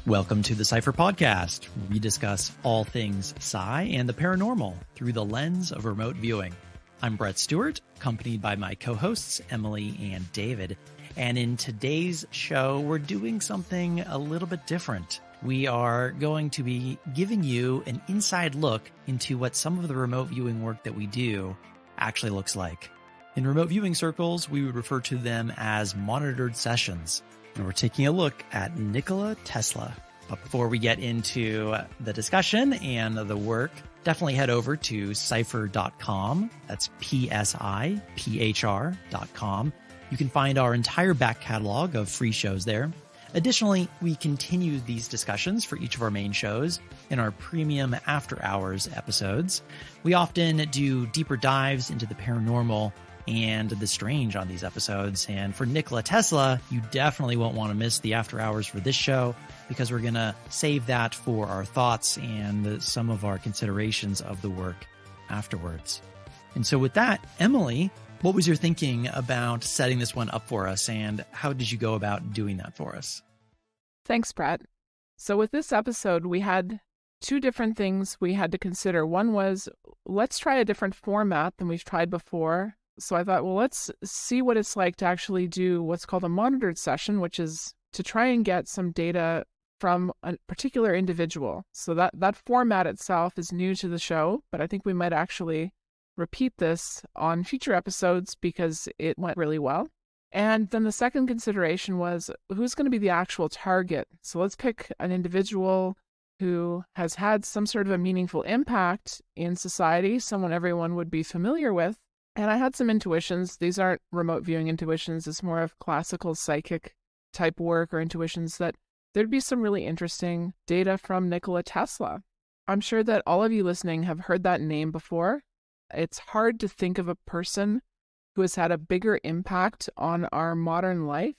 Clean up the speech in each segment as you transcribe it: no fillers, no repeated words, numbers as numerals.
Welcome to the Cypher Podcast, where we discuss all things sci and the paranormal through the lens of remote viewing. I'm Brett Stewart, accompanied by my co-hosts, Emily and David. And in today's show, we're doing something a little bit different. We are going to be giving you an inside look into what some of the remote viewing work that we do actually looks like. In remote viewing circles, we would refer to them as monitored sessions. And we're taking a look at Nikola Tesla. But before we get into the discussion and the work, definitely head over to cypher.com. That's PSIPHR.com. You can find our entire back catalog of free shows there. Additionally, we continue these discussions for each of our main shows in our premium after hours episodes. We often do deeper dives into the paranormal and the strange on these episodes. And for Nikola Tesla, you definitely won't want to miss the after hours for this show, because we're going to save that for our thoughts and some of our considerations of the work afterwards. And so with that, Emily, what was your thinking about setting this one up for us, and how did you go about doing that for us? Thanks, Brett. So with this episode, we had two different things we had to consider. One was, let's try a different format than we've tried before. So I thought, well, let's see what it's like to actually do what's called a monitored session, which is to try and get some data from a particular individual. So that format itself is new to the show, but I think we might actually repeat this on future episodes because it went really well. And then the second consideration was, who's going to be the actual target? So let's pick an individual who has had some sort of a meaningful impact in society, someone everyone would be familiar with. And I had some intuitions. These aren't remote viewing intuitions. It's more of classical psychic type work or intuitions that there'd be some really interesting data from Nikola Tesla. I'm sure that all of you listening have heard that name before. It's hard to think of a person who has had a bigger impact on our modern life,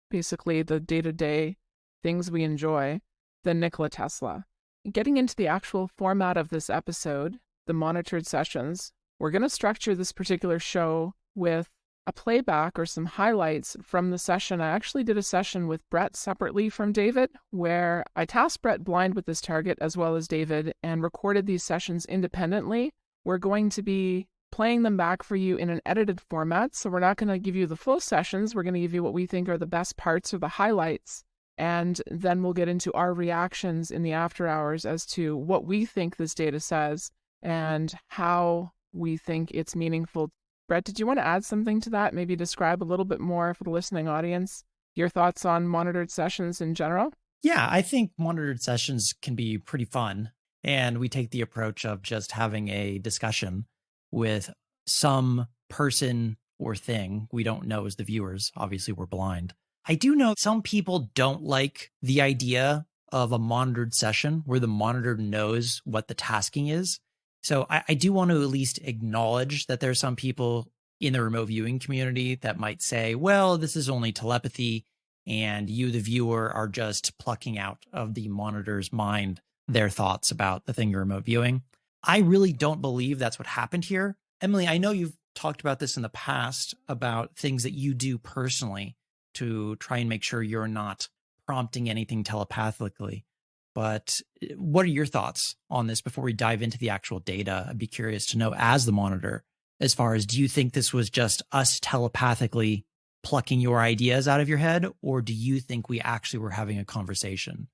basically the day-to-day things we enjoy, than Nikola Tesla. Getting into the actual format of this episode, the monitored sessions, we're going to structure this particular show with a playback or some highlights from the session. I actually did a session with Brett separately from David, where I tasked Brett blind with this target as well as David and recorded these sessions independently. We're going to be playing them back for you in an edited format, so we're not going to give you the full sessions. We're going to give you what we think are the best parts or the highlights, and then we'll get into our reactions in the after hours as to what we think this data says and how we think it's meaningful. Brett, did you want to add something to that? Maybe describe a little bit more for the listening audience, your thoughts on monitored sessions in general? Yeah, I think monitored sessions can be pretty fun. And we take the approach of just having a discussion with some person or thing we don't know as the viewers. Obviously, we're blind. I do know some people don't like the idea of a monitored session where the monitor knows what the tasking is. So I do want to at least acknowledge that there are some people in the remote viewing community that might say, well, this is only telepathy, and you, the viewer, are just plucking out of the monitor's mind their thoughts about the thing you're remote viewing. I really don't believe that's what happened here. Emily, I know you've talked about this in the past, about things that you do personally to try and make sure you're not prompting anything telepathically. But what are your thoughts on this before we dive into the actual data? I'd be curious to know, as the monitor, as far as, do you think this was just us telepathically plucking your ideas out of your head, or do you think we actually were having a conversation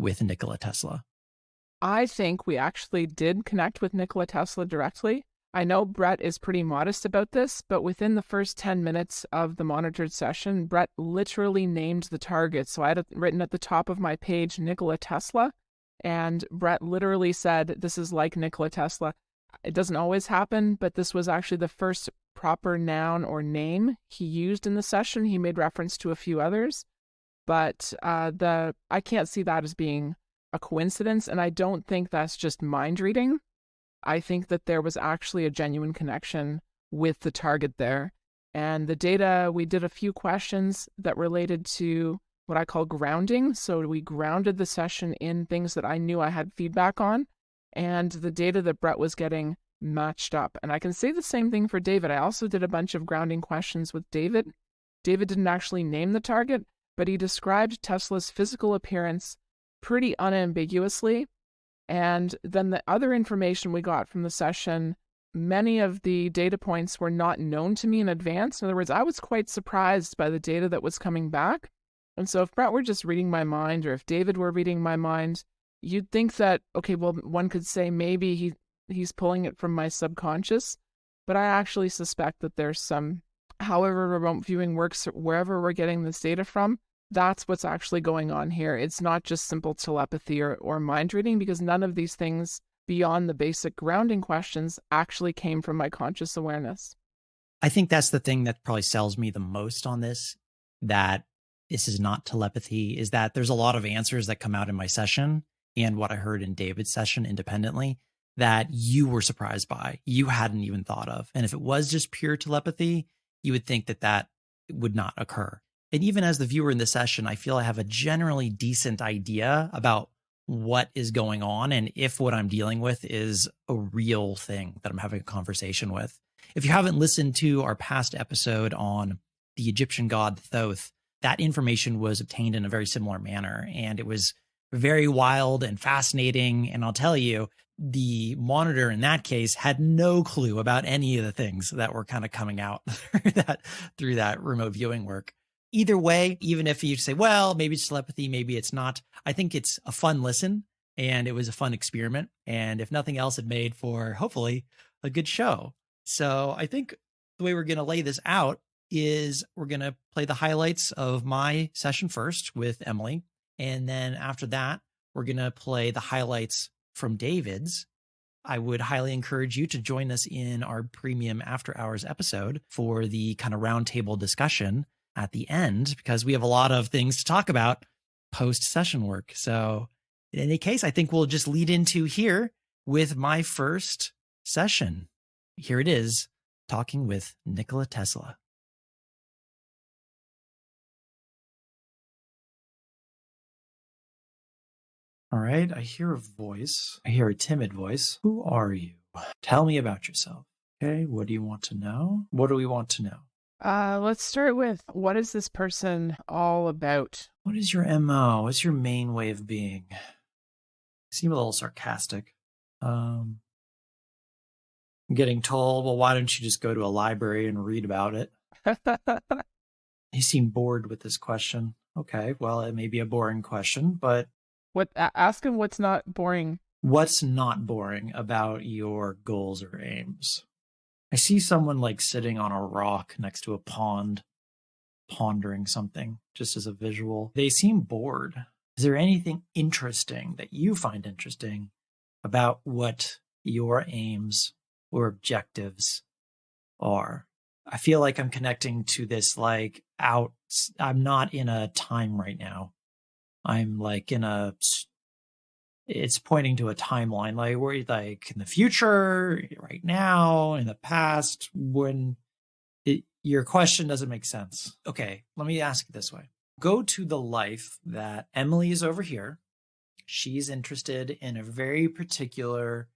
with Nikola Tesla? I think we actually did connect with Nikola Tesla directly. I know Brett is pretty modest about this, but within the first 10 minutes of the monitored session, Brett literally named the target. So I had written at the top of my page, Nikola Tesla, and Brett literally said, this is like Nikola Tesla. It doesn't always happen, but this was actually the first proper noun or name he used in the session. He made reference to a few others, but I can't see that as being a coincidence, and I don't think that's just mind reading. I think that there was actually a genuine connection with the target there. And the data, we did a few questions that related to what I call grounding. So we grounded the session in things that I knew I had feedback on, and the data that Brett was getting matched up. And I can say the same thing for David. I also did a bunch of grounding questions with David. David didn't actually name the target, but he described Tesla's physical appearance pretty unambiguously. And then the other information we got from the session, many of the data points were not known to me in advance. In other words, I was quite surprised by the data that was coming back. And so if Brett were just reading my mind, or if David were reading my mind, you'd think that, okay, well, one could say maybe he's pulling it from my subconscious, but I actually suspect that there's some, however remote viewing works, wherever we're getting this data from, that's what's actually going on here. It's not just simple telepathy or mind reading, because none of these things beyond the basic grounding questions actually came from my conscious awareness. I think that's the thing that probably sells me the most on this, that this is not telepathy, is that there's a lot of answers that come out in my session and what I heard in David's session independently that you were surprised by, you hadn't even thought of. And if it was just pure telepathy, you would think that that would not occur. And even as the viewer in the session, I feel I have a generally decent idea about what is going on and if what I'm dealing with is a real thing that I'm having a conversation with. If you haven't listened to our past episode on the Egyptian god Thoth, that information was obtained in a very similar manner, and it was very wild and fascinating. And I'll tell you, the monitor in that case had no clue about any of the things that were kind of coming out through that remote viewing work. Either way, even if you say, well, maybe it's telepathy, maybe it's not, I think it's a fun listen and it was a fun experiment. And if nothing else, it made for hopefully a good show. So I think the way we're going to lay this out is we're going to play the highlights of my session first with Emily. And then after that, we're going to play the highlights from David's. I would highly encourage you to join us in our premium after hours episode for the kind of roundtable discussion at the end, because we have a lot of things to talk about post session work. So in any case, I think we'll just lead into here with my first session. Here it is, talking with Nikola Tesla. All right, I hear a voice. I hear a timid voice. Who are you? Tell me about yourself. Okay, what do you want to know? What do we want to know? Let's start with, what is this person all about? What is your MO? What's your main way of being? You seem a little sarcastic. I'm getting told, well, why don't you just go to a library and read about it? You seem bored with this question. Okay, well, it may be a boring question, but ask him what's not boring. What's not boring about your goals or aims? I see someone like sitting on a rock next to a pond, pondering something, just as a visual. They seem bored. Is there anything interesting that you find interesting about what your aims or objectives are? I feel like I'm connecting to this like I'm not in a time right now. I'm like it's pointing to a timeline, like where like in the future, right now, in the past, when your question doesn't make sense. Okay, let me ask it this way. Go to the life that Emily is over here. She's interested in a very particular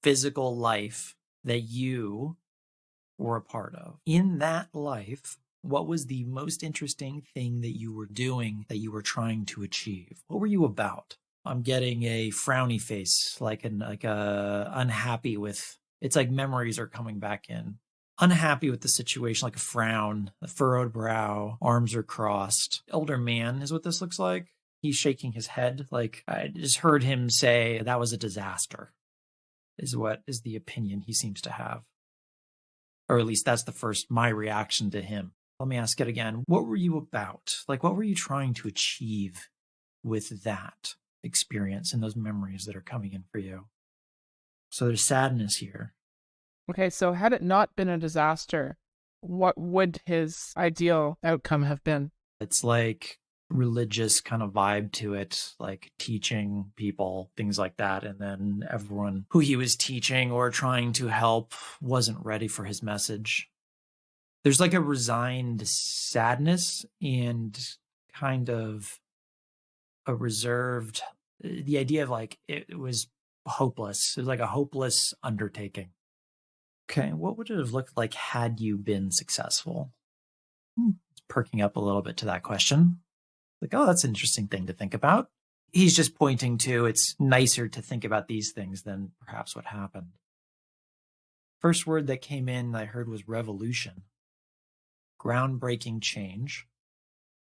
physical life that you were a part of. In that life, what was the most interesting thing that you were doing, that you were trying to achieve? What were you about? I'm getting a frowny face, like a unhappy with, it's like memories are coming back in. Unhappy with the situation, like a frown, a furrowed brow, arms are crossed. Elder man is what this looks like. He's shaking his head. Like I just heard him say that was a disaster, is what is the opinion he seems to have. Or at least that's my reaction to him. Let me ask it again. What were you about? Like, what were you trying to achieve with that experience and those memories that are coming in for you? So there's sadness here. Okay, so had it not been a disaster, what would his ideal outcome have been? It's like religious kind of vibe to it, like teaching people, things like that. And then everyone who he was teaching or trying to help wasn't ready for his message. There's like a resigned sadness and kind of a reserved, the idea of like it was hopeless. It was like a hopeless undertaking. Okay, what would it have looked like had you been successful? It's perking up a little bit to that question. Like, oh, that's an interesting thing to think about. He's just pointing to it's nicer to think about these things than perhaps what happened. First word that came in I heard was revolution. Groundbreaking change.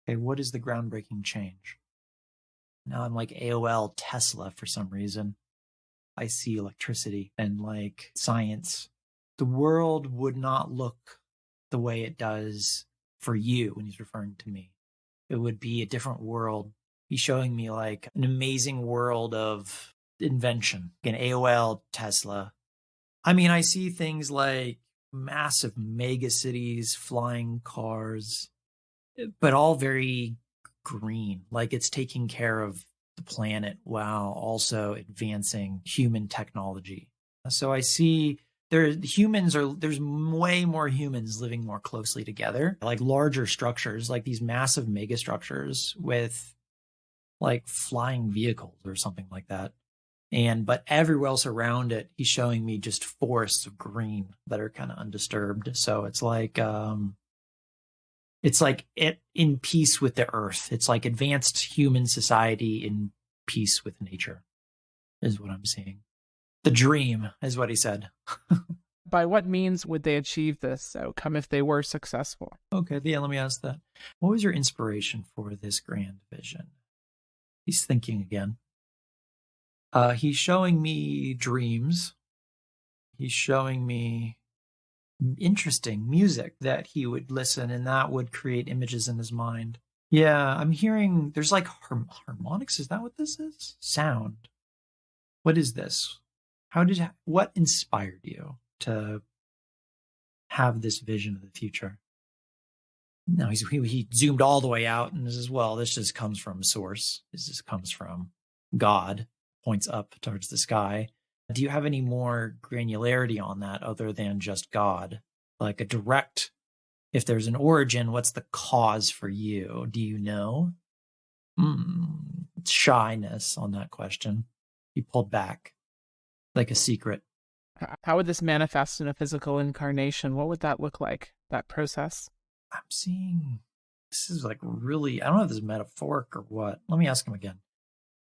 Okay, what is the groundbreaking change? Now I'm like AOL Tesla for some reason. I see electricity and like science. The world would not look the way it does for you when he's referring to me. It would be a different world. He's showing me like an amazing world of invention. An AOL Tesla. I mean, I see things like massive mega cities, flying cars, but all very green. Like it's taking care of the planet while also advancing human technology. So I see there's way more humans living more closely together, like larger structures, like these massive mega structures with like flying vehicles or something like that. But everywhere else around it, he's showing me just forests of green that are kind of undisturbed. So it's like it in peace with the earth. It's like advanced human society in peace with nature is what I'm seeing. The dream is what he said. By what means would they achieve this outcome if they were successful? Okay, yeah, let me ask that. What was your inspiration for this grand vision? He's thinking again. He's showing me dreams. He's showing me interesting music that he would listen and that would create images in his mind. Yeah, I'm hearing there's like harmonics. Is that what this is? Sound. What is this? What inspired you to have this vision of the future? No, he zoomed all the way out and says, well, this just comes from source. This just comes from God, points up towards the sky. Do you have any more granularity on that other than just God? Like a direct, if there's an origin, what's the cause for you? Do you know? Shyness on that question. He pulled back like a secret. How would this manifest in a physical incarnation? What would that look like, that process? I'm seeing, this is like really, I don't know if this is metaphoric or what. Let me ask him again.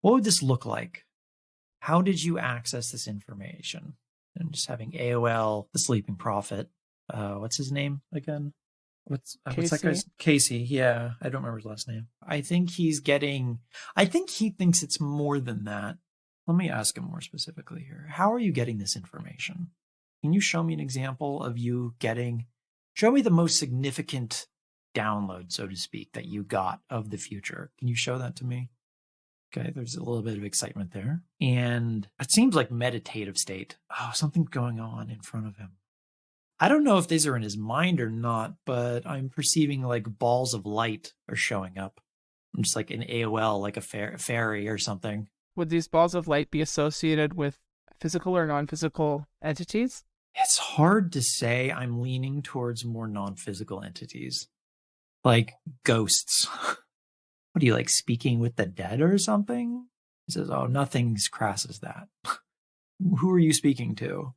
What would this look like? How did you access this information? And just having AOL, the sleeping prophet. What's his name again? What's that guy's? Casey. Yeah, I don't remember his last name. I think he thinks it's more than that. Let me ask him more specifically here. How are you getting this information? Can you show me an example of you show me the most significant download, so to speak, that you got of the future. Can you show that to me? Okay, there's a little bit of excitement there. And it seems like meditative state. Oh, something's going on in front of him. I don't know if these are in his mind or not, but I'm perceiving like balls of light are showing up. I'm just like an AOL, like a fairy or something. Would these balls of light be associated with physical or non-physical entities? It's hard to say. I'm leaning towards more non-physical entities, like ghosts. What are you, like speaking with the dead or something? He says, oh, nothing as crass as that. Who are you speaking to?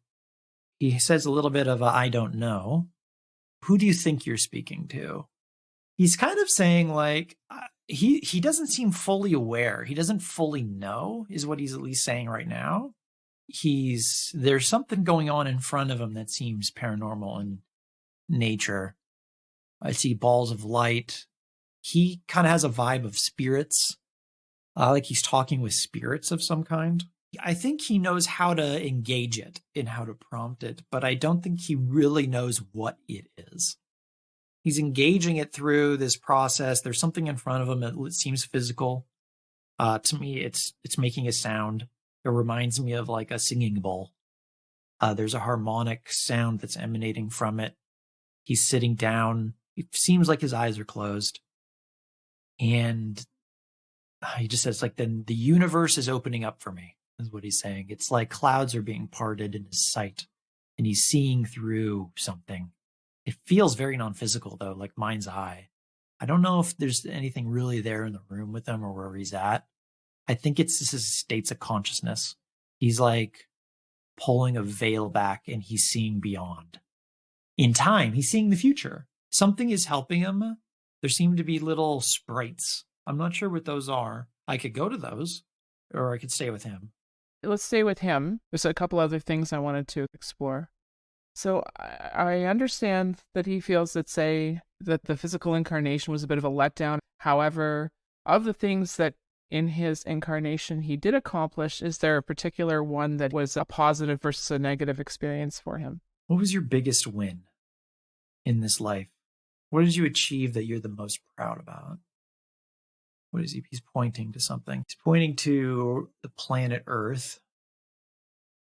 He says a little bit of I don't know. Who do you think you're speaking to? He's kind of saying like, he doesn't seem fully aware. He doesn't fully know is what he's at least saying right now. There's something going on in front of him that seems paranormal in nature. I see balls of light. He kind of has a vibe of spirits, like he's talking with spirits of some kind. I think he knows how to engage it and how to prompt it, but I don't think he really knows what it is. He's engaging it through this process. There's something in front of him that seems physical. To me, it's making a sound. It reminds me of like a singing bowl. There's a harmonic sound that's emanating from it. He's sitting down. It seems like his eyes are closed. And he just says, like, then the universe is opening up for me, is what he's saying. It's like clouds are being parted in his sight, and he's seeing through something. It feels very non-physical, though, like mind's eye. I don't know if there's anything really there in the room with him or where he's at. I think it's just his states of consciousness. He's like pulling a veil back, and he's seeing beyond. In time, he's seeing the future. Something is helping him There seem to be little sprites. I'm not sure what those are. I could go to those, or I could stay with him. Let's stay with him. There's a couple other things I wanted to explore. So I understand that he feels that, say, that the physical incarnation was a bit of a letdown. However, of the things that in his incarnation he did accomplish, is there a particular one that was a positive versus a negative experience for him? What was your biggest win in this life? What did you achieve that you're the most proud about? What is he? He's pointing to something. He's pointing to the planet Earth.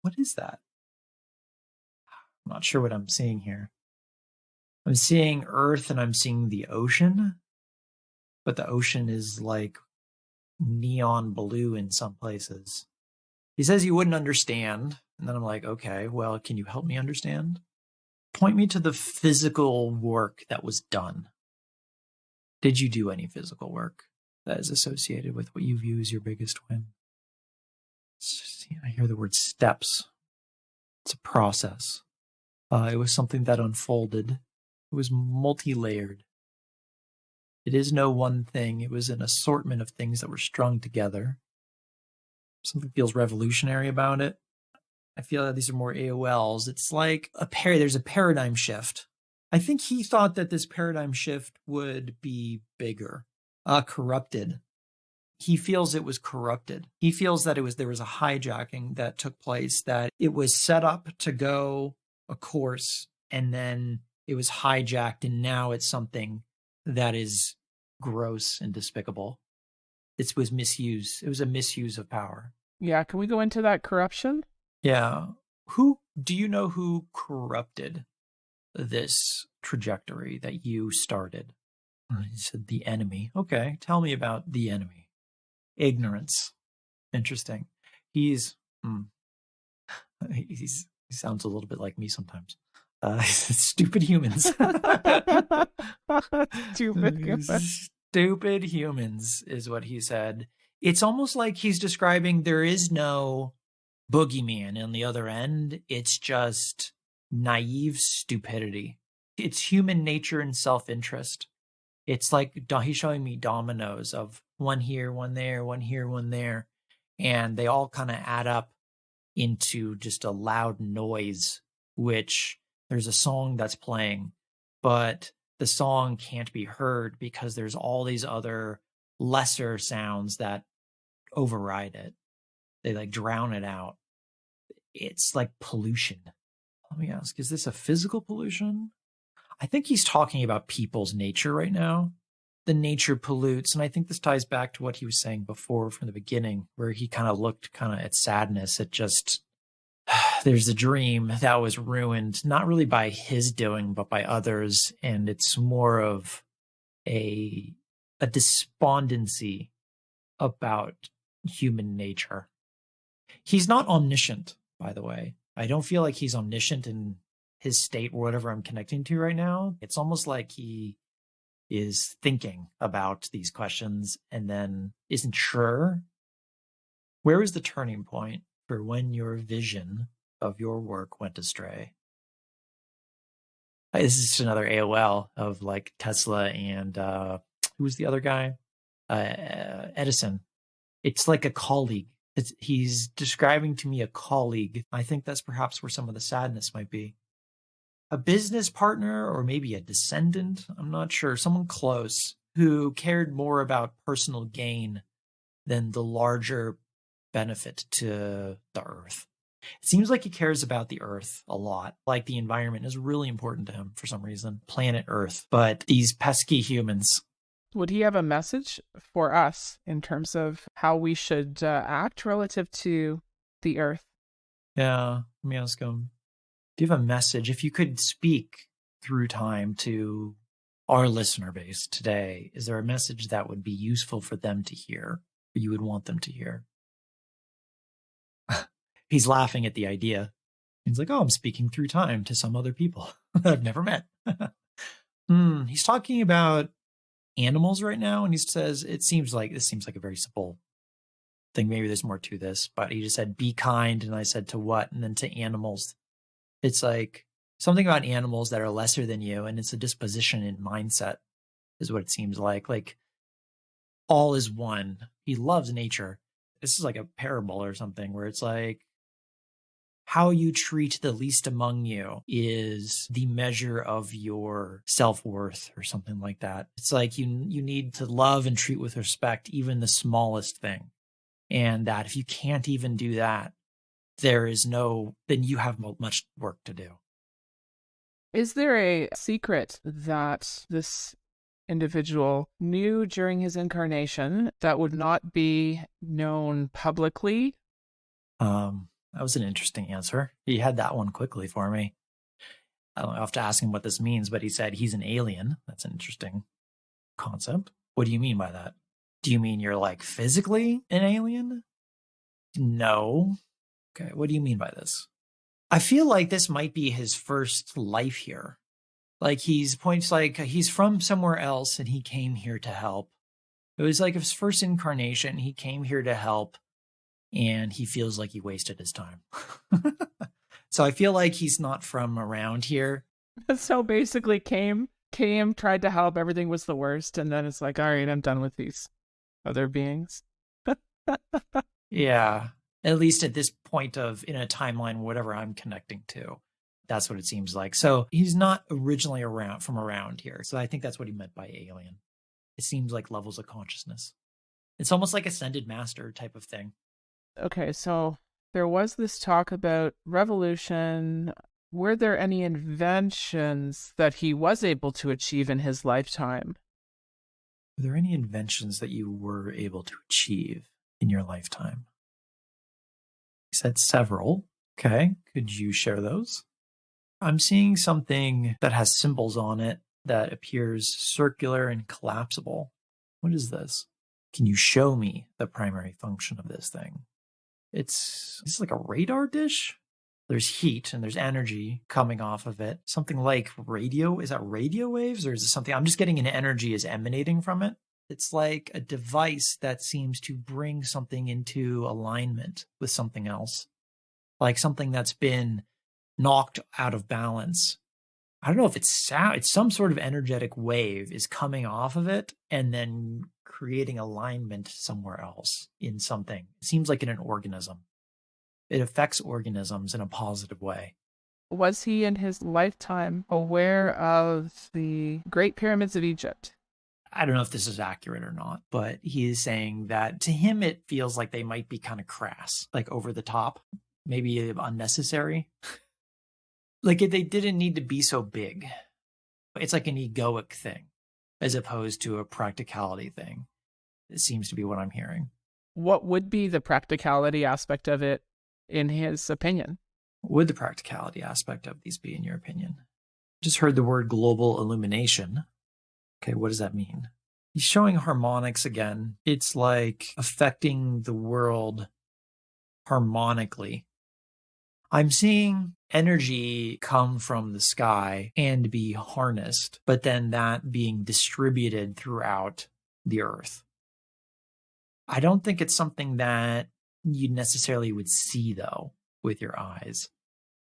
What is that? I'm not sure what I'm seeing here. I'm seeing Earth and I'm seeing the ocean, but the ocean is like neon blue in some places. He says you wouldn't understand. And then I'm like, okay, well, can you help me understand? Point me to the physical work that was done. Did you do any physical work that is associated with what you view as your biggest win? I hear the word steps. It's a process. It was something that unfolded. It was multi-layered. It is no one thing. It was an assortment of things that were strung together. Something feels revolutionary about it. I feel that these are more AOLs. It's like there's a paradigm shift. I think he thought that this paradigm shift would be bigger, corrupted. He feels it was corrupted. He feels that there was a hijacking that took place, that it was set up to go a course and then it was hijacked, and now it's something that is gross and despicable. It was misuse. It was a misuse of power. Yeah, can we go into that corruption? Yeah. Do you know who corrupted this trajectory that you started? He said the enemy. Okay, tell me about the enemy. Ignorance. Interesting. He sounds a little bit like me sometimes. Stupid humans. Stupid humans. Stupid humans is what he said. It's almost like he's describing there is no boogeyman on the other end. It's just naive stupidity. It's human nature and self-interest. It's like he's showing me dominoes of one here, one there, one here, one there. And they all kind of add up into just a loud noise, which there's a song that's playing, but the song can't be heard because there's all these other lesser sounds that override it. They like drown it out. It's like pollution. Let me ask, is this a physical pollution? I think he's talking about people's nature right now. The nature pollutes. And I think this ties back to what he was saying before from the beginning, where he kind of looked at sadness. It just, there's a dream that was ruined, not really by his doing, but by others. And it's more of a despondency about human nature. He's not omniscient, by the way. I don't feel like he's omniscient in his state or whatever I'm connecting to right now. It's almost like he is thinking about these questions and then isn't sure. Where is the turning point for when your vision of your work went astray? This is just another AOL of like Tesla and who was the other guy? Edison. It's like a colleague. He's describing to me a colleague. I think that's perhaps where some of the sadness might be. A business partner or maybe a descendant, I'm not sure, someone close who cared more about personal gain than the larger benefit to the earth. It seems like he cares about the earth a lot, like the environment is really important to him for some reason, planet Earth. But these pesky humans. Would he have a message for us in terms of how we should act relative to the earth? Yeah, let me ask him. Do you have a message? If you could speak through time to our listener base today, is there a message that would be useful for them to hear, or you would want them to hear? He's laughing at the idea. He's like, oh, I'm speaking through time to some other people I've never met. He's talking about animals right now, and he says, this seems like a very simple thing. Maybe there's more to this, but he just said, be kind, and I said, to what? And then to animals. It's like something about animals that are lesser than you, and it's a disposition and mindset. is what it seems like. Like all is one. He loves nature. This is like a parable or something where it's like, how you treat the least among you is the measure of your self-worth or something like that. It's like you need to love and treat with respect even the smallest thing. And that if you can't even do that, then you have much work to do. Is there a secret that this individual knew during his incarnation that would not be known publicly? That was an interesting answer. He had that one quickly for me. I don't have to ask him what this means, but he said he's an alien. That's an interesting concept. What do you mean by that? Do you mean you're like physically an alien? No. Okay, what do you mean by this? I feel like this might be his first life here. Like he's from somewhere else and he came here to help. It was like his first incarnation. He came here to help and he feels like he wasted his time. So I feel like he's not from around here. So basically came, tried to help, everything was the worst, and then it's like, all right, I'm done with these other beings. Yeah. At least at this point in a timeline, whatever I'm connecting to. That's what it seems like. So he's not originally from around here. So I think that's what he meant by alien. It seems like levels of consciousness. It's almost like ascended master type of thing. Okay, so there was this talk about revolution. Were there any inventions that he was able to achieve in his lifetime? Were there any inventions that you were able to achieve in your lifetime? He said several. Okay, could you share those? I'm seeing something that has symbols on it that appears circular and collapsible. What is this? Can you show me the primary function of this thing? It's like a radar dish. There's heat and there's energy coming off of it. Something like radio. Is that radio waves or is it something? I'm just getting an energy is emanating from it. It's like a device that seems to bring something into alignment with something else. Like something that's been knocked out of balance. I don't know if it's sound. It's some sort of energetic wave is coming off of it and then creating alignment somewhere else in something. It seems like in an organism. It affects organisms in a positive way. Was he in his lifetime aware of the Great Pyramids of Egypt? I don't know if this is accurate or not, but he is saying that to him it feels like they might be kind of crass, like over the top, maybe unnecessary. Like they didn't need to be so big. It's like an egoic thing as opposed to a practicality thing. It seems to be what I'm hearing. What would be the practicality aspect of it in his opinion? What would the practicality aspect of these be in your opinion? Just heard the word global illumination. Okay, what does that mean? He's showing harmonics again. It's like affecting the world harmonically. I'm seeing energy come from the sky and be harnessed, but then that being distributed throughout the earth. I don't think it's something that you necessarily would see, though, with your eyes.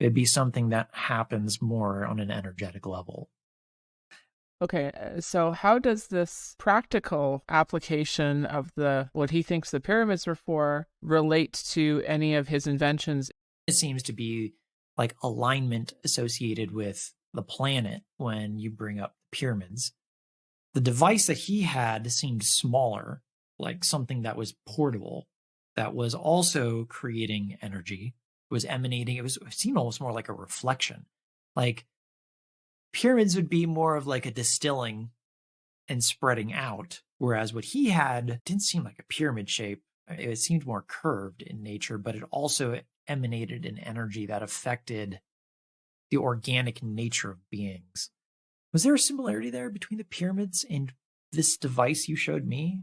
It'd be something that happens more on an energetic level. Okay, so how does this practical application of what he thinks the pyramids were for relate to any of his inventions? It seems to be like alignment associated with the planet when you bring up the pyramids. The device that he had seemed smaller, like something that was portable, that was also creating energy, was emanating. It seemed almost more like a reflection. Like pyramids would be more of like a distilling and spreading out, whereas what he had didn't seem like a pyramid shape. It seemed more curved in nature, but it also emanated an energy that affected the organic nature of beings. Was there a similarity there between the pyramids and this device you showed me?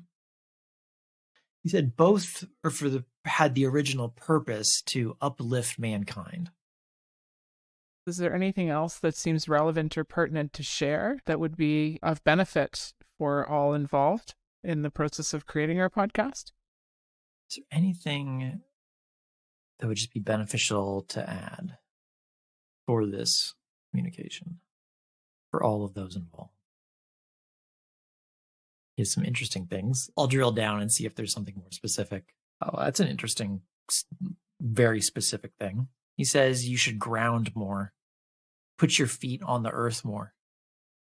He said both had the original purpose to uplift mankind. Is there anything else that seems relevant or pertinent to share that would be of benefit for all involved in the process of creating our podcast? Is there anything that would just be beneficial to add for this communication for all of those involved? Here's some interesting things. I'll drill down and see if there's something more specific. Oh, that's an interesting, very specific thing. He says you should ground more. Put your feet on the earth more.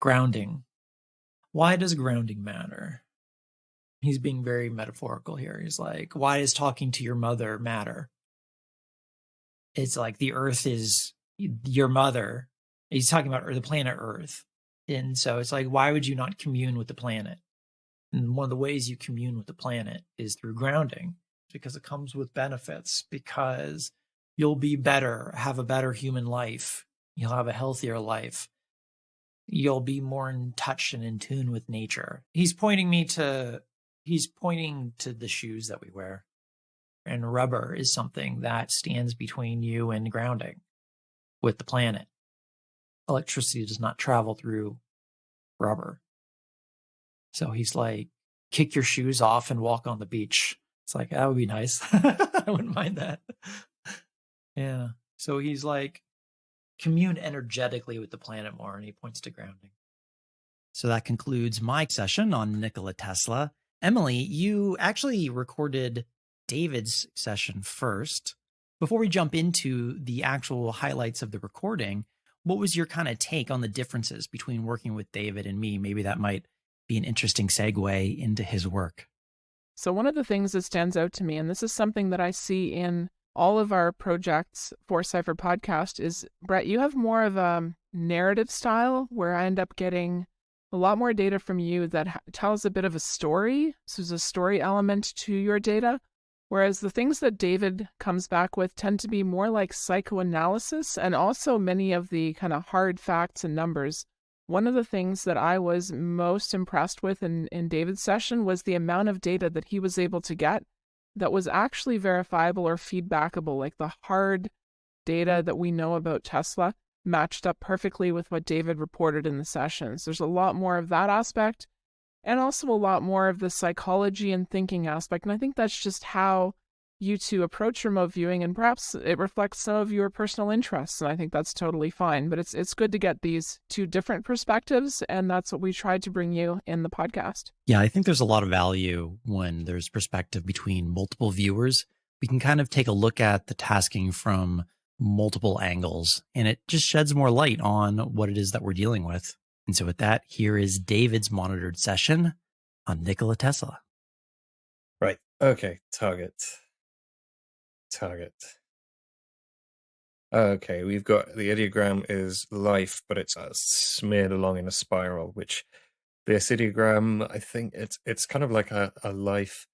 Grounding. Why does grounding matter? He's being very metaphorical here. He's like, why does talking to your mother matter? It's like the earth is your mother. He's talking about the planet Earth. And so it's like, why would you not commune with the planet? And one of the ways you commune with the planet is through grounding, because it comes with benefits, because you'll be better, have a better human life. You'll have a healthier life. You'll be more in touch and in tune with nature. He's pointing to the shoes that we wear. And rubber is something that stands between you and grounding with the planet. Electricity does not travel through rubber. So he's like, kick your shoes off and walk on the beach. It's like, that would be nice. I wouldn't mind that. Yeah. So he's like, commune energetically with the planet more, and he points to grounding. So that concludes my session on Nikola Tesla. Emily, you actually recorded David's session first. Before we jump into the actual highlights of the recording, what was your kind of take on the differences between working with David and me? Maybe that might be an interesting segue into his work. So one of the things that stands out to me, and this is something that I see in all of our projects for Cypher Podcast, is, Brett, you have more of a narrative style where I end up getting a lot more data from you that tells a bit of a story. So there's a story element to your data. Whereas the things that David comes back with tend to be more like psychoanalysis, and also many of the kind of hard facts and numbers. One of the things that I was most impressed with in David's session was the amount of data that he was able to get that was actually verifiable or feedbackable, like the hard data that we know about Tesla matched up perfectly with what David reported in the sessions. There's a lot more of that aspect, and also a lot more of the psychology and thinking aspect. And I think that's just how you two approach remote viewing, and perhaps it reflects some of your personal interests, and I think that's totally fine. But it's good to get these two different perspectives, and that's what we tried to bring you in the podcast. Yeah, I think there's a lot of value when there's perspective between multiple viewers. We can kind of take a look at the tasking from multiple angles, and it just sheds more light on what it is that we're dealing with. And so with that, here is David's monitored session on Nikola Tesla. Right. Okay. Target. Okay, we've got the ideogram is life, but it's smeared along in a spiral, which this ideogram, I think it's kind of like a life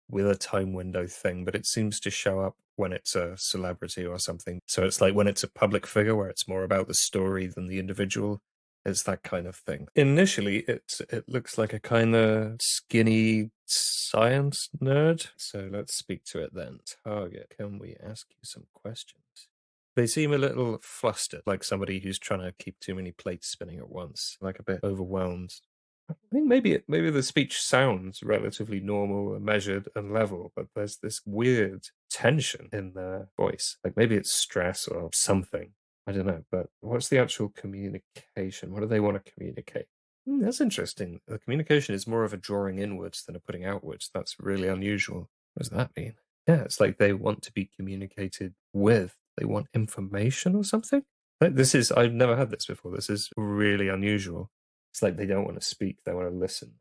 with a time window thing, but it seems to show up when it's a celebrity or something. So it's like when it's a public figure where it's more about the story than the individual. It's that kind of thing. Initially, it looks like a kind of skinny science nerd. So let's speak to it then. Target, can we ask you some questions? They seem a little flustered, like somebody who's trying to keep too many plates spinning at once, like a bit overwhelmed. I think maybe the speech sounds relatively normal and measured and level, but there's this weird tension in their voice. Like maybe it's stress or something. I don't know, but what's the actual communication? What do they want to communicate? That's interesting. The communication is more of a drawing inwards than a putting outwards. That's really unusual. What does that mean? Yeah, it's like they want to be communicated with. They want information or something? I've never had this before. This is really unusual. It's like they don't want to speak, they want to listen.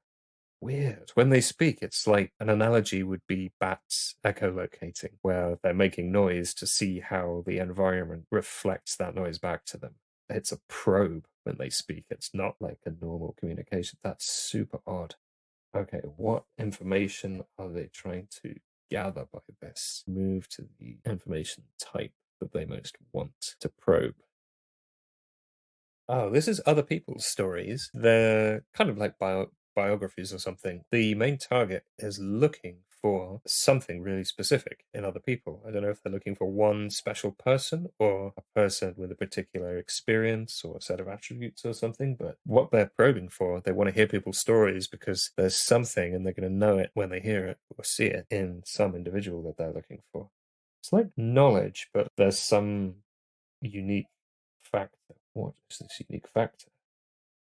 Weird. When they speak, it's like an analogy would be bats echolocating, where they're making noise to see how the environment reflects that noise back to them. It's a probe when they speak. It's not like a normal communication. That's super odd. Okay, what information are they trying to gather by this? Move to the information type that they most want to probe. Oh, this is other people's stories. They're kind of like biographies or something. The main target is looking for something really specific in other people. I don't know if they're looking for one special person or a person with a particular experience or a set of attributes or something, but what they're probing for, they want to hear people's stories because there's something and they're going to know it when they hear it or see it in some individual that they're looking for. It's like knowledge, but there's some unique factor. What is this unique factor?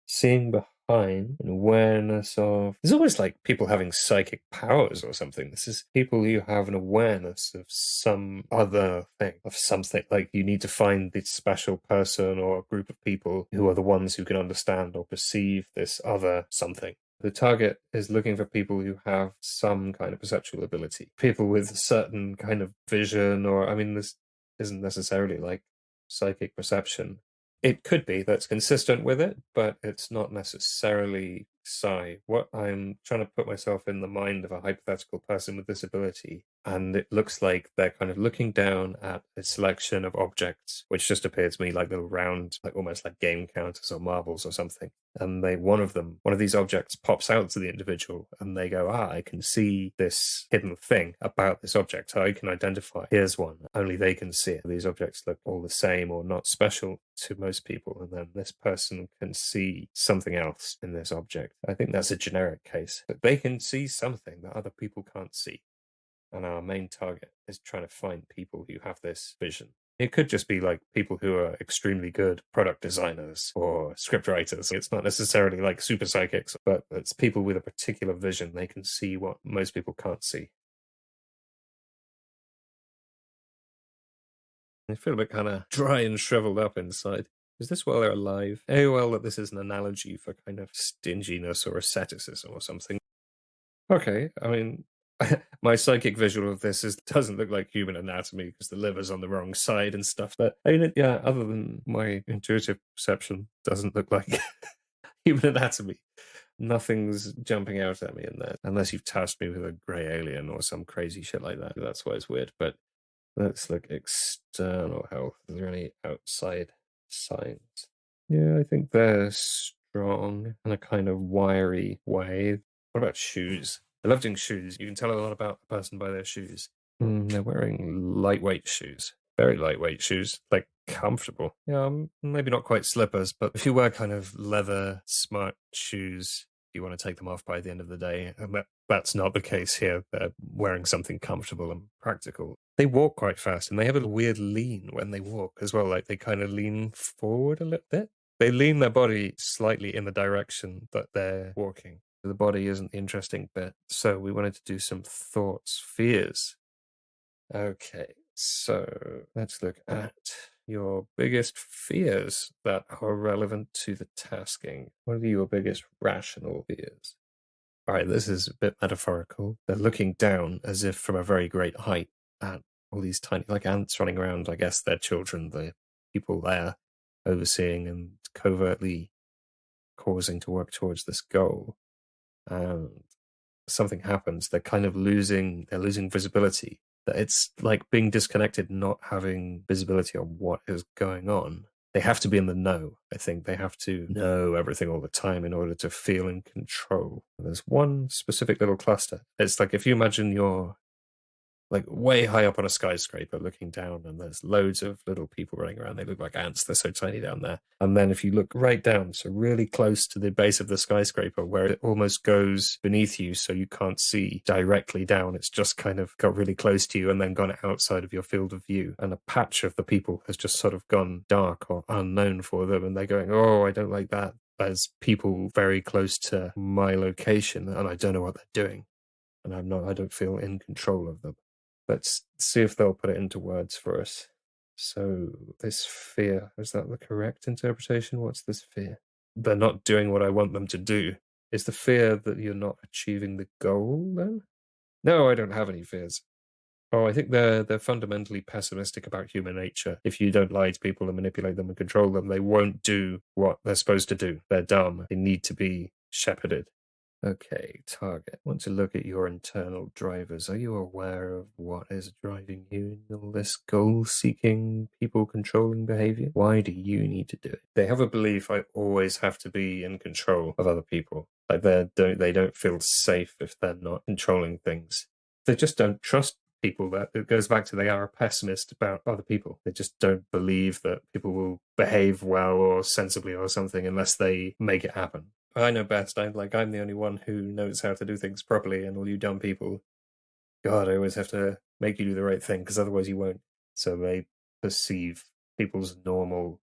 Seeing time, an awareness of. It's almost like people having psychic powers or something. This is people who have an awareness of some other thing, of something. Like you need to find this special person or a group of people who are the ones who can understand or perceive this other something. The target is looking for people who have some kind of perceptual ability, people with a certain kind of vision, or, I mean, this isn't necessarily like psychic perception. It could be that's consistent with it, but it's not necessarily psi. What I'm trying to put myself in the mind of a hypothetical person with this ability, and it looks like they're kind of looking down at a selection of objects, which just appear to me like little round, like almost like game counters or marbles or something. And one of these objects pops out to the individual, and they go, I can see this hidden thing about this object. I can identify, here's one. Only they can see it. These objects look all the same or not special to most people, and then this person can see something else in this object. I think that's a generic case, that they can see something that other people can't see. And our main target is trying to find people who have this vision. It could just be like people who are extremely good product designers or script writers. It's not necessarily like super psychics, but it's people with a particular vision. They can see what most people can't see. I feel a bit kind of dry and shriveled up inside. Is this while they're alive? Oh, well, that this is an analogy for kind of stinginess or asceticism or something. Okay, I mean, my psychic visual of this doesn't look like human anatomy because the liver's on the wrong side and stuff. But I mean, yeah, other than my intuitive perception, doesn't look like human anatomy. Nothing's jumping out at me in there, unless you've tasked me with a grey alien or some crazy shit like that. That's why it's weird. But let's look external health. Is there any outside signs? Yeah, I think they're strong in a kind of wiry way. What about shoes? I love doing shoes. You can tell a lot about a person by their shoes. They're wearing lightweight shoes. Very lightweight shoes, like comfortable. Yeah, maybe not quite slippers, but if you wear kind of leather, smart shoes, you want to take them off by the end of the day. And that's not the case here. They're wearing something comfortable and practical. They walk quite fast, and they have a weird lean when they walk as well. Like they kind of lean forward a little bit. They lean their body slightly in the direction that they're walking. The body isn't the interesting bit. So we wanted to do some thoughts, fears. Okay, so let's look at your biggest fears that are relevant to the tasking. What are your biggest rational fears? All right, this is a bit metaphorical. They're looking down as if from a very great height at all these tiny, like ants running around. I guess their children, the people there overseeing and covertly causing to work towards this goal. And something happens. They're kind of losing visibility. That it's like being disconnected, not having visibility on what is going on. They have to be in the know. I think they have to know everything all the time in order to feel in control. There's one specific little cluster. It's like if you imagine you're like way high up on a skyscraper looking down, and there's loads of little people running around. They look like ants. They're so tiny down there. And then if you look right down, so really close to the base of the skyscraper where it almost goes beneath you so you can't see directly down, it's just kind of got really close to you and then gone outside of your field of view. And a patch of the people has just sort of gone dark or unknown for them. And they're going, oh, I don't like that. There's people very close to my location and I don't know what they're doing. And I don't feel in control of them. Let's see if they'll put it into words for us. So this fear, is that the correct interpretation? What's this fear? They're not doing what I want them to do. Is the fear that you're not achieving the goal then? No, I don't have any fears. Oh, I think they're fundamentally pessimistic about human nature. If you don't lie to people and manipulate them and control them, they won't do what they're supposed to do. They're dumb. They need to be shepherded. Okay, target. Want to look at your internal drivers. Are you aware of what is driving you in all this goal-seeking, people-controlling behavior? Why do you need to do it? They have a belief I always have to be in control of other people. Like they don't feel safe if they're not controlling things. They just don't trust people. That it goes back to they are a pessimist about other people. They just don't believe that people will behave well or sensibly or something unless they make it happen. I know best. I'm the only one who knows how to do things properly, and all you dumb people, God, I always have to make you do the right thing because otherwise you won't. So they perceive people's normal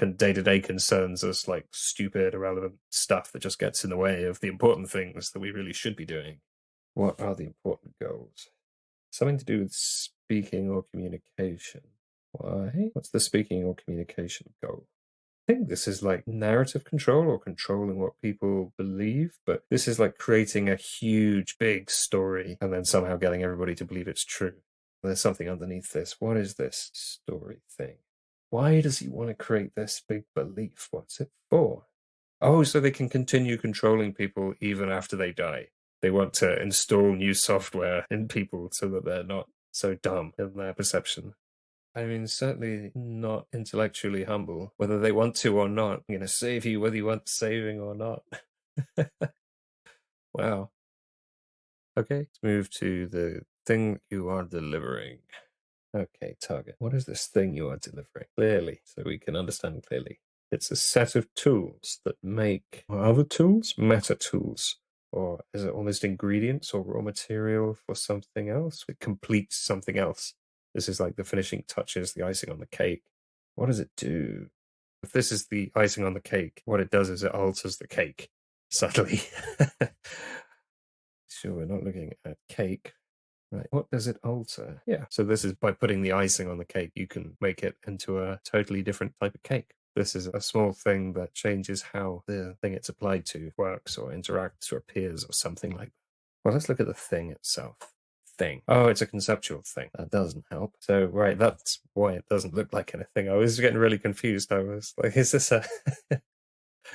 day-to-day concerns us like stupid, irrelevant stuff that just gets in the way of the important things that we really should be doing. What are the important goals? Something to do with speaking or communication. Why? What's the speaking or communication goal? I think this is like narrative control or controlling what people believe, but this is like creating a huge, big story and then somehow getting everybody to believe it's true. There's something underneath this. What is this story thing? Why does he want to create this big belief? What's it for? Oh, so they can continue controlling people even after they die. They want to install new software in people so that they're not so dumb in their perception. I mean, certainly not intellectually humble, whether they want to or not. I'm going to save you whether you want saving or not. Wow. Okay, let's move to the thing you are delivering. Okay, target. What is this thing you are delivering? Clearly, so we can understand clearly. It's a set of tools that make other tools, meta tools. Or is it almost ingredients or raw material for something else? It completes something else. This is like the finishing touches, the icing on the cake. What does it do? If this is the icing on the cake, what it does is it alters the cake subtly. Sure, we're not looking at cake. Right. What does it alter? Yeah. So this is by putting the icing on the cake, you can make it into a totally different type of cake. This is a small thing that changes how the thing it's applied to works or interacts or appears or something like that. Well, let's look at the thing itself. Thing. Oh, it's a conceptual thing. That doesn't help. So, right, that's why it doesn't look like anything. I was getting really confused. I was like, is this a...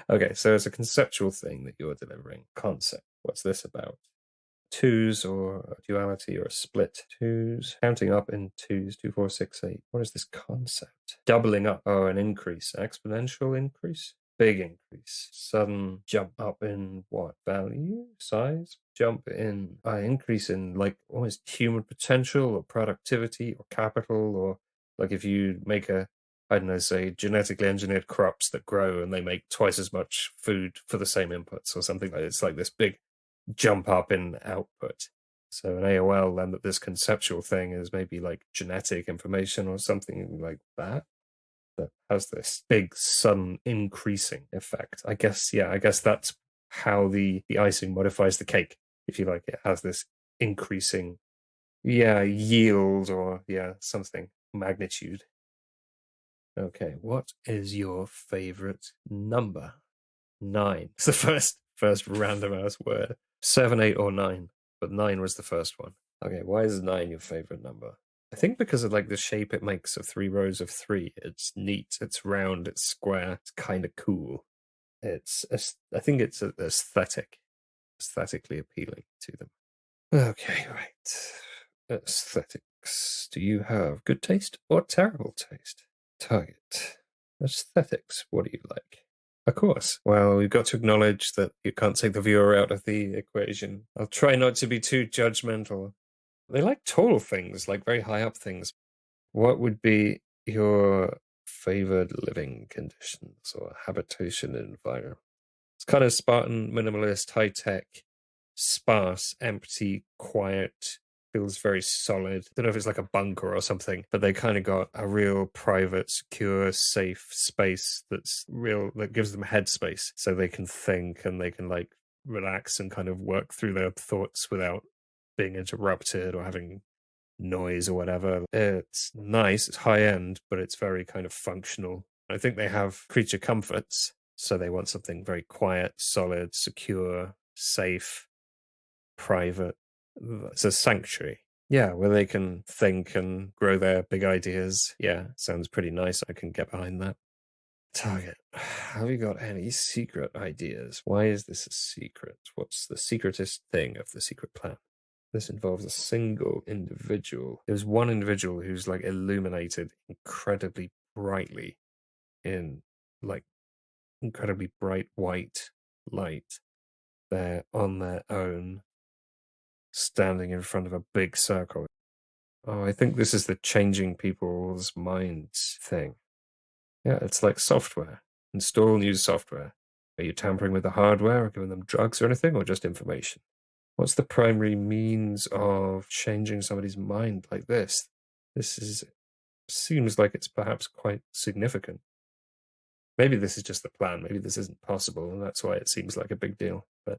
Okay, so it's a conceptual thing that you're delivering. Concept. What's this about? Twos or a duality or a split. Twos. Counting up in twos. 2, 4, 6, 8. What is this concept? Doubling up. Oh, an increase. Exponential increase? Big increase. Sudden jump up in what? Value? Size? Jump in, increase in like almost human potential or productivity or capital, or like if you make I don't know, say genetically engineered crops that grow and they make twice as much food for the same inputs or something like that. It's like this big jump up in output. So an AOL, then this conceptual thing is maybe like genetic information or something like that has this big sudden increasing effect. I guess that's how the icing modifies the cake. If you like, it has this increasing, yield or, something, magnitude. Okay, what is your favorite number? 9. It's the first random ass word. 7, 8, or 9, but 9 was the first one. Okay, why is 9 your favorite number? I think because of like the shape it makes of 3 rows of 3. It's neat, it's round, it's square, it's kind of cool. I think it's aesthetically appealing to them. Okay, right. Aesthetics. Do you have good taste or terrible taste? Target. Aesthetics. What do you like? Of course. Well, we've got to acknowledge that you can't take the viewer out of the equation. I'll try not to be too judgmental. They like tall things, like very high up things. What would be your favored living conditions or habitation environment? It's kind of Spartan, minimalist, high-tech, sparse, empty, quiet, feels very solid. I don't know if it's like a bunker or something, but they kind of got a real private, secure, safe space that gives them headspace so they can think and they can like relax and kind of work through their thoughts without being interrupted or having noise or whatever. It's nice, it's high-end, but it's very kind of functional. I think they have creature comforts, so they want something very quiet, solid, secure, safe, private. It's a sanctuary. Yeah, where they can think and grow their big ideas. Yeah, sounds pretty nice. I can get behind that. Target. Have you got any secret ideas? Why is this a secret? What's the secretest thing of the secret plan? This involves a single individual. There's one individual who's like illuminated incredibly brightly in like incredibly bright white light. They're on their own, standing in front of a big circle. Oh, I think this is the changing people's minds thing. Yeah, it's like software. Install new software. Are you tampering with the hardware or giving them drugs or anything, or just information? What's the primary means of changing somebody's mind like this? Seems like it's perhaps quite significant. Maybe this is just the plan. Maybe this isn't possible, and that's why it seems like a big deal. But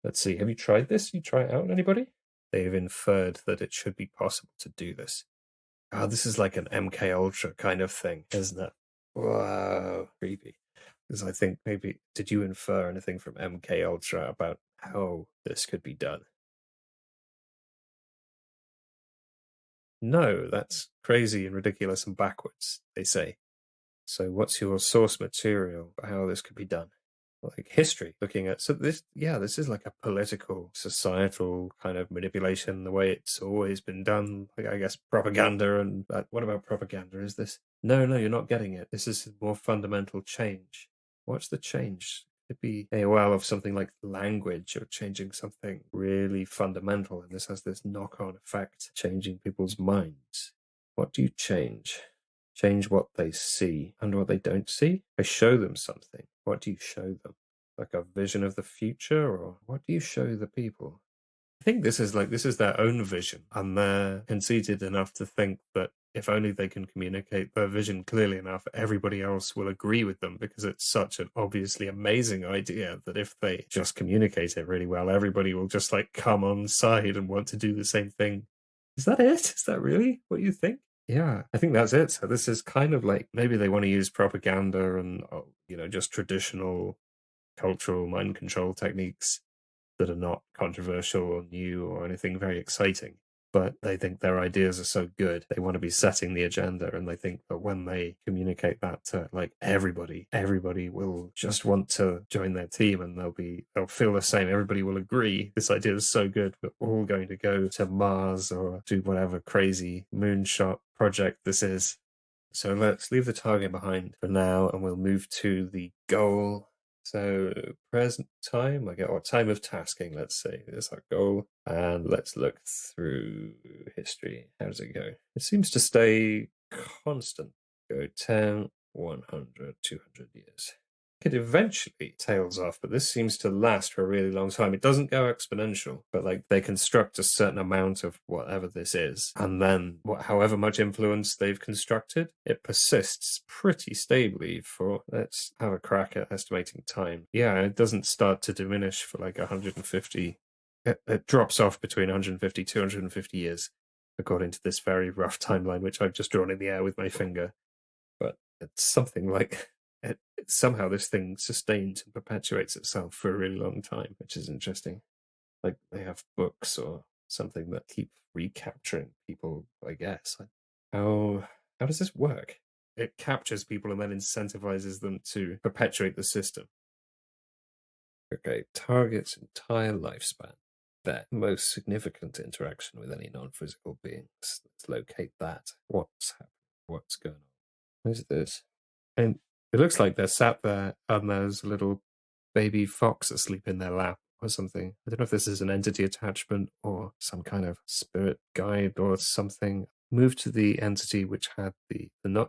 let's see. Have you tried this? You try it out, anybody? They've inferred that it should be possible to do this. Oh, this is like an MK Ultra kind of thing, isn't it? Wow, creepy. Because I think maybe, did you infer anything from MK Ultra about how this could be done? No, that's crazy and ridiculous and backwards, they say. So what's your source material for how this could be done? Like history, looking at, so this is like a political, societal kind of manipulation, the way it's always been done. Like, I guess propaganda and what about propaganda? Is this? No, you're not getting it. This is more fundamental change. What's the change? It'd be of something like language or changing something really fundamental, and this has this knock-on effect, changing people's minds. What do you change? Change what they see and what they don't see? I show them something. What do you show them? Like a vision of the future, or what do you show the people? I think this is their own vision, and they're conceited enough to think that if only they can communicate their vision clearly enough, everybody else will agree with them, because it's such an obviously amazing idea that if they just communicate it really well, everybody will just like come on side and want to do the same thing. Is that it? Is that really what you think? Yeah, I think that's it. So this is kind of like, maybe they want to use propaganda and, just traditional cultural mind control techniques that are not controversial or new or anything very exciting. But they think their ideas are so good, they want to be setting the agenda, and they think that when they communicate that to like everybody will just want to join their team, and they'll feel the same. Everybody will agree this idea is so good, we're all going to go to Mars or do whatever crazy moonshot project this is. So let's leave the target behind for now, and we'll move to the goal. So present time, I get what time of tasking, let's say. There's our goal. And let's look through history. How does it go? It seems to stay constant. Go 10, 100, 200 years. It eventually tails off, but this seems to last for a really long time. It doesn't go exponential, but like they construct a certain amount of whatever this is, and then however much influence they've constructed, it persists pretty stably for, let's have a crack at estimating time. Yeah, it doesn't start to diminish for like 150. It drops off between 150, 250 years, according to this very rough timeline, which I've just drawn in the air with my finger. But it's something like... somehow this thing sustains and perpetuates itself for a really long time, which is interesting. Like they have books or something that keep recapturing people, I guess. How does this work? It captures people and then incentivizes them to perpetuate the system. Okay, target's entire lifespan. Their most significant interaction with any non-physical beings. Let's locate that. What's happening? What's going on? What is this? And it looks like they're sat there and there's a little baby fox asleep in their lap or something. I don't know if this is an entity attachment or some kind of spirit guide or something. Move to the entity which had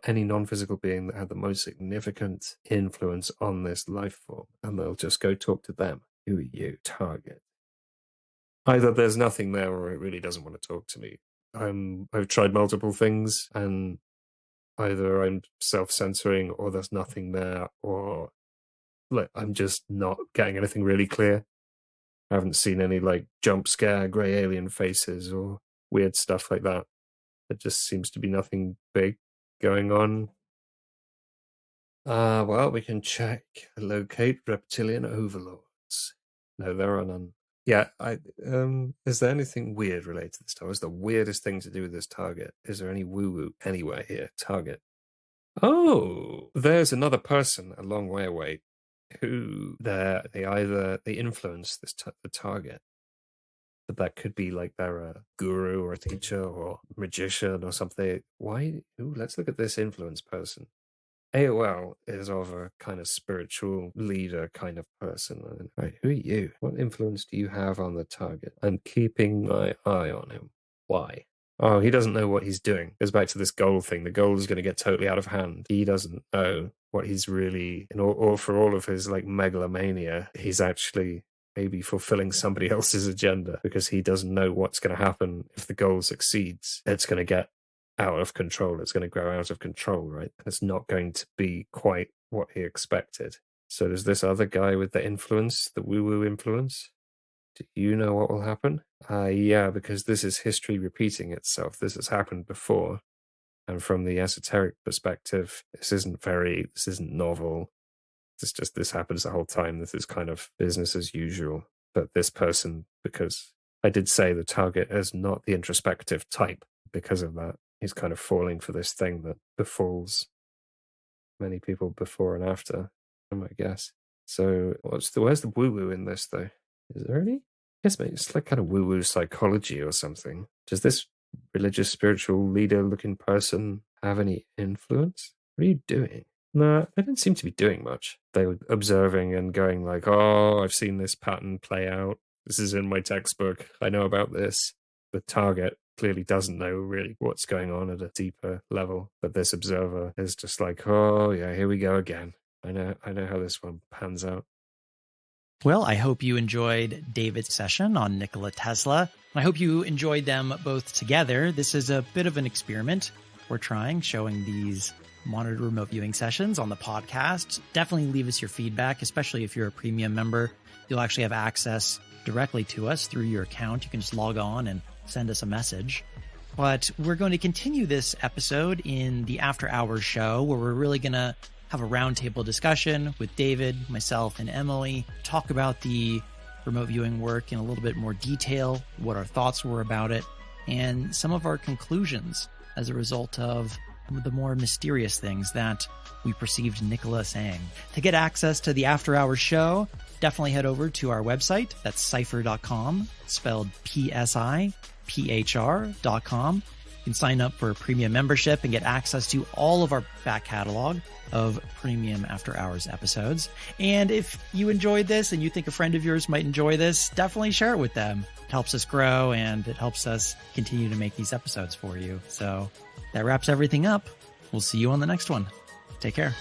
any non-physical being that had the most significant influence on this life form, and they'll just go talk to them. Who are you? Target. Either there's nothing there or it really doesn't want to talk to me. I've tried multiple things, and either I'm self-censoring or there's nothing there, or like I'm just not getting anything really clear. I haven't seen any like jump scare, grey alien faces or weird stuff like that. There just seems to be nothing big going on. Well, we can check. Locate reptilian overlords. No, there are none. Yeah, is there anything weird related to this target? What's the weirdest thing to do with this target? Is there any woo-woo anywhere here? Target. Oh, there's another person a long way away who they influence the target. But that could be like they're a guru or a teacher or magician or something. Why? Ooh, let's look at this influence person. AOL is of a kind of spiritual leader kind of person. Right, who are you? What influence do you have on the target? I'm keeping my eye on him. Why? Oh, he doesn't know what he's doing. Goes back to this goal thing. The goal is going to get totally out of hand. He doesn't know what he's really, or for all of his like megalomania, he's actually maybe fulfilling somebody else's agenda, because he doesn't know what's going to happen if the goal succeeds. It's going to get out of control. It's going to grow out of control, right? It's not going to be quite what he expected. So does this other guy with the influence, the woo-woo influence, do you know what will happen? Yeah, because this is history repeating itself. This has happened before. And from the esoteric perspective, this isn't novel. This happens the whole time. This is kind of business as usual. But this person, because I did say the target is not the introspective type, because of that, he's kind of falling for this thing that befalls many people before and after, I might guess. So where's the woo-woo in this, though? Is there any? I guess maybe it's like kind of woo-woo psychology or something. Does this religious, spiritual leader-looking person have any influence? What are you doing? No, they didn't seem to be doing much. They were observing and going like, oh, I've seen this pattern play out. This is in my textbook. I know about this. The target clearly doesn't know really what's going on at a deeper level. But this observer is just like, oh, yeah, here we go again. I know how this one pans out. Well, I hope you enjoyed David's session on Nikola Tesla. I hope you enjoyed them both together. This is a bit of an experiment we're trying, showing these monitored remote viewing sessions on the podcast. Definitely leave us your feedback, especially if you're a premium member. You'll actually have access directly to us through your account. You can just log on and send us a message. But we're going to continue this episode in the After Hours show, where we're really going to have a roundtable discussion with David, myself, and Emily, talk about the remote viewing work in a little bit more detail, what our thoughts were about it, and some of our conclusions as a result of the more mysterious things that we perceived Nikola saying. To get access to the After Hours show, definitely head over to our website. That's cipher.com, spelled PSIPHR.com. You can sign up for a premium membership and get access to all of our back catalog of premium After Hours episodes. And if you enjoyed this and you think a friend of yours might enjoy this, definitely share it with them. It helps us grow and it helps us continue to make these episodes for you. So that wraps everything up. We'll see you on the next one. Take care.